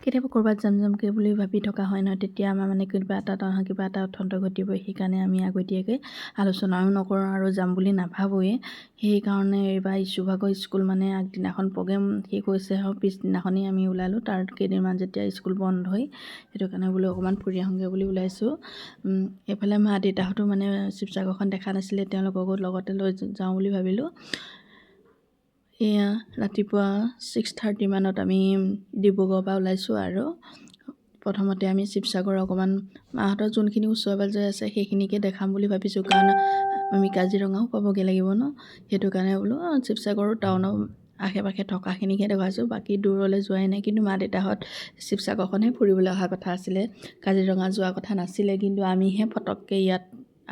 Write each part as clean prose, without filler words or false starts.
কেতিয়াবা ক'ৰবাত যামকে বুলি ভাবি থকা হয় নহয়, তেতিয়া আমাৰ মানে কিবা এটা অথন্ত ঘটিবই। সেইকাৰণে আমি আগতীয়াকৈ আলোচনাও নকৰোঁ আৰু যাম বুলি নাভাবোঁৱেই। সেইকাৰণে এইবাৰ ইছুভাগৰ স্কুল মানে আগদিনাখন প্ৰগ্ৰেম শেষ হৈছে আৰু পিছদিনাখনেই আমি ওলালোঁ। তাৰ কেইদিনমান যেতিয়া স্কুল বন্ধ হয়, সেইটো কাৰণে বোলো অকণমান ফুৰি আহোঁগৈ বুলি ওলাইছোঁ। এইফালে মা দেউতাহঁতো মানে শিৱসাগৰখন দেখা নাছিলে, তেওঁলোককো লগতে লৈ যাওঁ বুলি ভাবিলোঁ। এয়া ৰাতিপুৱা 6:30 মানত আমি ডিব্ৰুগড়ৰ পৰা ওলাইছোঁ আৰু প্ৰথমতে আমি শিৱসাগৰ অকণমান মাহঁতৰ যোনখিনি ওচৰে পাঁজৰে আছে সেইখিনিকে দেখাম বুলি ভাবিছোঁ, কাৰণ আমি কাজিৰঙাও পাবগৈ লাগিব ন। সেইটো কাৰণে বোলো শিৱসাগৰ টাউনৰ আশে পাশে থকাখিনিকে দেখুৱাইছোঁ, বাকী দূৰলৈ যোৱাই নাই। কিন্তু মা দেউতাহঁত শিৱসাগৰখনহে ফুৰিবলৈ অহা কথা আছিলে, কাজিৰঙা যোৱা কথা নাছিলে। কিন্তু আমিহে ফটককৈ ইয়াত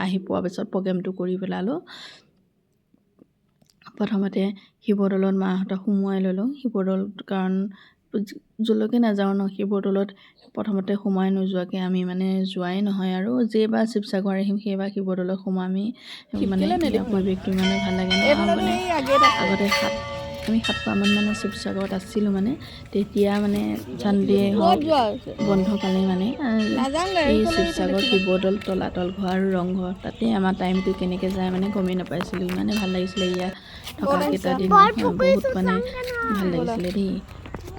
আহি পোৱাৰ পিছত প্ৰগ্ৰেমটো কৰি পেলালোঁ। প্ৰথমতে শিৱদৌলত মাহঁতক সোমোৱাই ল'লোঁ। শিৱদৌলত কাৰণ য'লৈকে নাযাওঁ ন, শিৱদৌলত প্ৰথমতে সোমাই নোযোৱাকৈ আমি মানে যোৱাই নহয়। আৰু যেইবাৰ শিৱসাগৰ আহিম সেইবাৰ শিৱদৌলত সোমামি মানে ইয়াৰ পৰিৱেশটো ইমানে ভাল লাগে ন। মানে আগতে আমি 7বাৰমান মানে শিৱসাগৰত আছিলোঁ মানে, তেতিয়া মানে চানডে হওক বন্ধ পালে মানে এই শিৱসাগৰ শিৱদৌল তলাতল ঘৰ আৰু ৰংঘৰ, তাতে আমাৰ টাইমটো কেনেকৈ যায় মানে গমেই নাপাইছিলোঁ। ইমানে ভাল লাগিছিলে ইয়াত থকা কেইটা দিন, বহুত মানে ভাল লাগিছিলে দেই।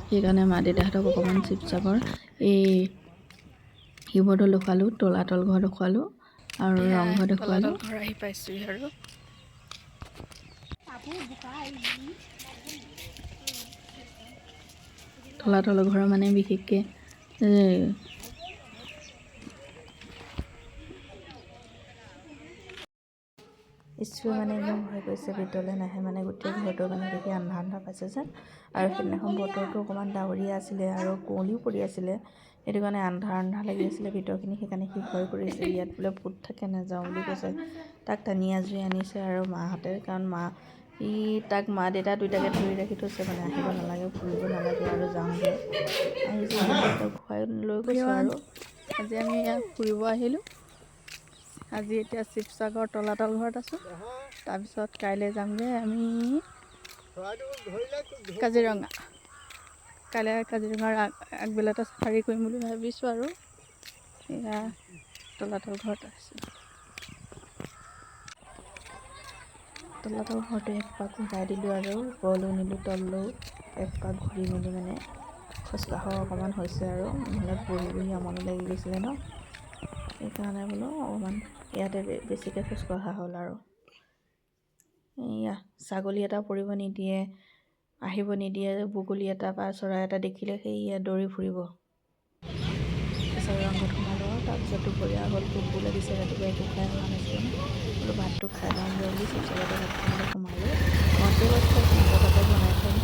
সেইকাৰণে মা দেউতাহঁতক অকণমান শিৱসাগৰ এই শিৱদৌল দেখুৱালোঁ, তলাতল ঘৰ দেখুৱালোঁ আৰু ৰংঘৰ দেখুৱালোঁ। ঘৰ আহি পাইছোঁহি আৰু তলাতল ঘৰ মানে বিশেষকৈ ইছুৱে মানে একদম ভয় কৰিছে, ভিতৰলৈ নাহে মানে গোটেই ঘৰটো মানে দেখি আন্ধা আন্ধা পাইছে যেন। আৰু সেইদিনাখন বতৰটো অকণমান ডাৱৰীয়া আছিলে আৰু কুঁৱলীও পৰি আছিলে, সেইটো কাৰণে আন্ধাৰ আন্ধাৰ লাগি আছিলে ভিতৰখিনি। সেইকাৰণে সি ভয় কৰিছে, ইয়াত বোলে ভূত থাকে নাযাওঁ বুলি কৈছে। তাক টানি আজুৰি আনিছে আৰু মাহঁতে, কাৰণ তাক মা দেউতা দুইটাকে ধৰি ৰাখি থৈছে মানে, আহিব নালাগে ফুৰিব নালাগে আৰু যাওঁগৈ। আহিছে খুৱাই লৈ গৈছোঁ আৰু আজি আমি ইয়াত ফুৰিব আহিলোঁ। আজি এতিয়া শিৱসাগৰ তলাতল ঘৰত আছোঁ, তাৰপিছত কাইলৈ যামগৈ আমি কাজিৰঙা। কাইলৈ কাজিৰঙাৰ আগবেলাতে চাফাৰী কৰিম বুলি ভাবিছোঁ আৰু এয়া তলাতল ঘৰত আছোঁ। তলাতল ঘৰটো এক পাক ঘূৰাই দিলোঁ আৰু ওপৰলৈও নিলোঁ তললৈও এক পাক ঘূৰি মেলি মানে খোজকাঢ়া অকণমান হৈছে আৰু নহ'লে বহি বহি আমনি লাগি গৈছিলে ন। সেইকাৰণে বোলো অকণমান ইয়াতে বেছিকৈ খোজকঢ়া হ'ল আৰু এয়া ছাগলী এটা পৰিব নিদিয়ে, আহিব নিদিয়ে। বগলী এটা বা চৰাই এটা দেখিলে সেয়া দৌৰি ফুৰিব। তাৰপিছত ৰংঘৰত সোমালোঁ আৰু তাৰপিছত দুপৰীয়া হ'ল, ভোকো লাগিছে, ৰাতিপুৱা একো খাই অহা নাছিলোঁ ন। বোলো ভাতটো খাই লওঁগৈ বুলি শিৱসাগৰতে ভাত খাবলৈ সোমালোঁ। মনতে কৈছিলে সিহঁতৰ তাতে বনাই থ'ম,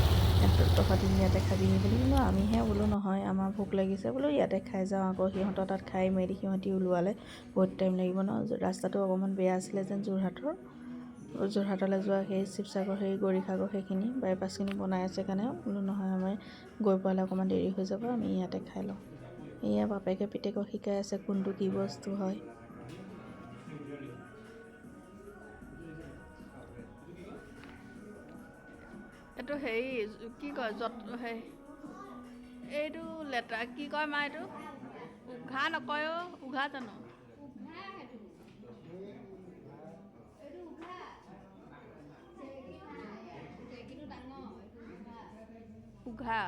তহঁতি ইয়াতে খাবিহি বুলি। কিন্তু আমিহে বোলো নহয়, আমাৰ ভোক লাগিছে বোলো ইয়াতে খাই যাওঁ। আকৌ সিহঁতৰ তাত খাই মেলি সিহঁতি ওলোৱালে বহুত টাইম লাগিব ন। ৰাস্তাটো অকণমান বেয়া আছিলে যেন যোৰহাটলৈ যোৱা সেই শিৱসাগৰ সেই গৌৰীসাগৰ সেইখিনি বাইপাছখিনি বনাই আছে কাৰণে বোলো নহয়, আমাৰ গৈ পোৱালৈ অকণমান দেৰি হৈ যাব, আমি ইয়াতে খাই লওঁ। এয়া বাপেকে পিতেকক শিকাই আছে কোনটো কি বস্তু হয়। এইটো হেৰি কি কয় এইটো লেতেৰা কি কয় মা, এইটো উঘা নকয় অ', উঘা জানো? উঘা।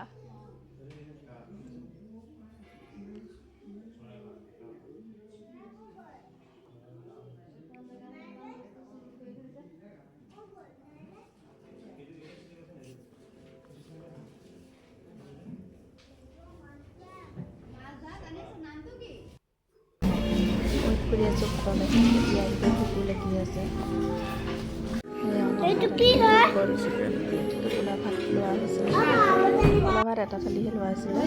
কৰি আছোঁ ভাতলৈ, এতিয়া আহিব ভোকো লাগি আছে। টোপোলা ভাত লোৱা হৈছিলে, টোপোলা ভাত এটা থালিহে লোৱা হৈছিলে।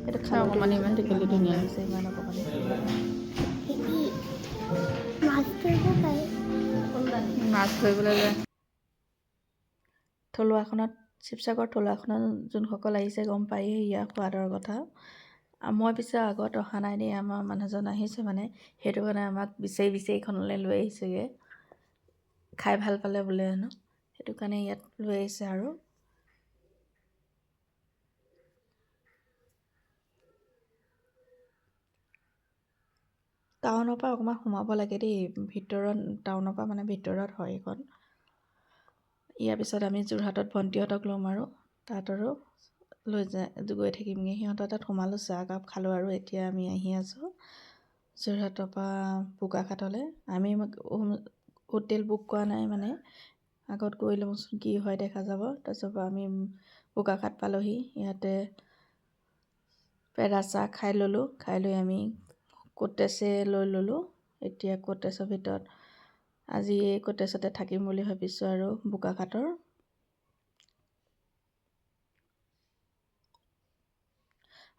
সেইটো খাব মানে ইমান টেকেলি ধুনীয়া হৈছে, ইমান অকণমানি মাছ ধৰিবলৈ যায়। থলুৱাখনত শিৱসাগৰ থলুৱাখনত যোনসকল আহিছে গম পায়েই ইয়াৰ সোৱাদৰ কথা। মই পিছে আগত অহা নাই দেই, আমাৰ মানুহজন আহিছে মানে, সেইটো কাৰণে আমাক বিচাৰি এইখনলৈ লৈ আহিছেগৈ। খাই ভাল পালে বোলে হেনো, সেইটো কাৰণে ইয়াত লৈ আহিছে আৰু টাউনৰ পৰা অকণমান সোমাব লাগে দেই, ভিতৰত টাউনৰ পৰা মানে ভিতৰত হয় এইখন। ইয়াৰ পিছত আমি যোৰহাটত ভণ্টিহঁতক ল'ম আৰু তাত আৰু গৈ থাকিমগৈ। সিহঁতৰ তাত সোমালোঁ, চাহকাপ খালোঁ আৰু এতিয়া আমি আহি আছোঁ যোৰহাটৰ পৰা বোকাখাতলৈ। আমি হোটেল বুক কৰা নাই, মানে আগত গৈ লওঁচোন কি হয় দেখা যাব। তাৰপিছত আমি বোকাখাত পালোঁহি, ইয়াতে পেৰা চাহ খাই ল'লোঁ। খাই লৈ আমি কটেজে লৈ ল'লোঁ। এতিয়া কটেজৰ ভিতৰত আজি এই কটেজতে থাকিম বুলি ভাবিছোঁ আৰু বোকাখাতৰ।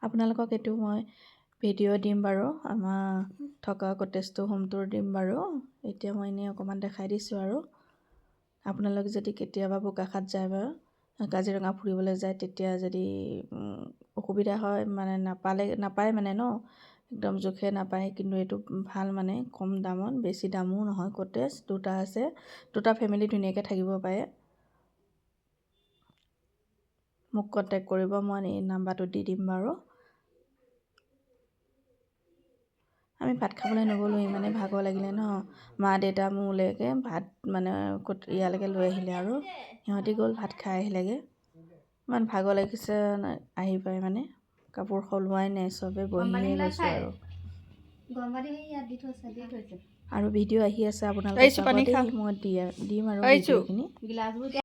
আপোনালোকক এইটো মই ভিডিঅ' দিম বাৰু, আমাৰ থকা কটেজটো হোম টুৰ দিম বাৰু। এতিয়া মই এনেই অকণমান দেখাই দিছোঁ আৰু। আপোনালোক যদি কেতিয়াবা বোকাখাত যায় বাৰু, কাজিৰঙা ফুৰিবলৈ যায়, তেতিয়া যদি অসুবিধা হয় মানে নাপায় মানে ন, একদম জোখে নাপায়। কিন্তু এইটো ভাল মানে কম দামত, বেছি দামো নহয়। কটেজ দুটা আছে, দুটা ফেমিলি ধুনীয়াকৈ থাকিব পাৰে। মোক কণ্টেক্ট কৰিব, মই এই নাম্বাৰটো দি দিম বাৰু। আমি ভাত খাবলৈ নগ'লোঁ, ইমানেই ভাগৰ লাগিলে ন। মা দেউতা মোলৈকে ভাত মানে ইয়ালৈকে লৈ আহিলে আৰু সিহঁতি গ'ল ভাত খাই আহিলেগৈ। ইমান ভাগৰ লাগিছে আহি পাই, মানে কাপোৰ সলোৱাই নাই, চবেই বহিয়ে লৈছোঁ আৰু। আৰু ভিডিঅ' আহি আছে, আপোনালোকে চাব দেই, মই দিম আৰু ভিডিঅ'খিনি।